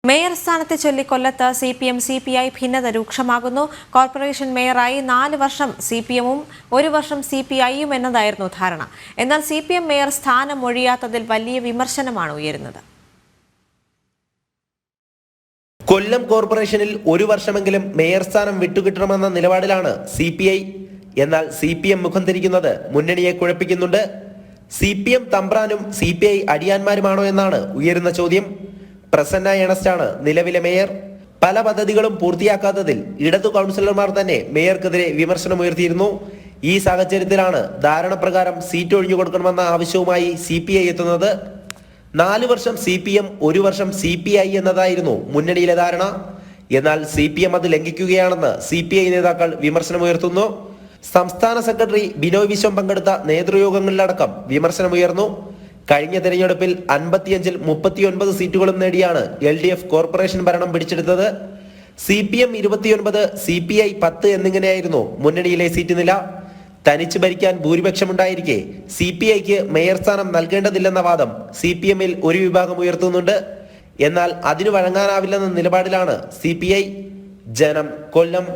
Mayor സ്ഥാനത്തെ ചൊല്ലി കൊല്ലത്ത് CPM CPI ഭിന്നത രൂക്ഷമാകുന്നു. കോർപ്പറേഷൻ മേയറായി 4 വർഷം CPM-ഉം 1 വർഷം CPI-യും എന്നതായിരുന്നു ധാരണ. എന്നാൽ CPM മേയർ സ്ഥാനം ഒഴിയാത്തതിൽ വലിയ വിമർശനമാണ് ഉയരുന്നത്. കൊല്ലം കോർപ്പറേഷനിൽ 1 വർഷമെങ്കിലും മേയർ സ്ഥാനം വിട്ടുകിട്ടണമെന്ന നിലപാടിലാണ് CPI. എന്നാൽ CPM മുഖം തിരിക്കുന്നത് മുന്നണിയെ കുഴപ്പിക്കുന്നുണ്ട്. CPM തമ്പ്രാനും CPI അടിയാന്മാരുമാണോ എന്നാണ് ഉയരുന്ന ചോദ്യം. പ്രസന്ന ഏണസ്റ്റാണ് നിലവിലെ മേയർ. പല പദ്ധതികളും പൂർത്തിയാക്കാത്തതിൽ ഇടതു കൗൺസിലർമാർ തന്നെ മേയർക്കെതിരെ വിമർശനമുയർത്തിയിരുന്നു. ഈ സാഹചര്യത്തിലാണ് ധാരണ പ്രകാരം സീറ്റ് ഒഴിഞ്ഞു കൊടുക്കണമെന്ന ആവശ്യവുമായി CPI എത്തുന്നത്. 4 വർഷം CPM 1 വർഷം CPI എന്നതായിരുന്നു മുന്നണിയിലെ ധാരണ. എന്നാൽ CPM അത് ലംഘിക്കുകയാണെന്ന് CPI നേതാക്കൾ വിമർശനമുയർത്തുന്നു. സംസ്ഥാന സെക്രട്ടറി ബിനോയ് വിശ്വം പങ്കെടുത്ത നേതൃയോഗങ്ങളിലടക്കം വിമർശനമുയർന്നു. കഴിഞ്ഞ തെരഞ്ഞെടുപ്പിൽ 55-ൽ 39 സീറ്റുകളും നേടിയാണ് LDF കോർപ്പറേഷൻ ഭരണം പിടിച്ചെടുത്തത്. CPM 29, CPI 10 എന്നിങ്ങനെയായിരുന്നു മുന്നണിയിലെ സീറ്റ് നില. തനിച്ച് ഭരിക്കാൻ ഭൂരിപക്ഷമുണ്ടായിരിക്കെ CPIക്ക് മേയർ സ്ഥാനം നൽകേണ്ടതില്ലെന്ന വാദം CPM-ൽ ഒരു വിഭാഗം ഉയർത്തുന്നുണ്ട്. എന്നാൽ അതിനു വഴങ്ങാനാവില്ലെന്ന നിലപാടിലാണ് CPI. ജനം, കൊല്ലം.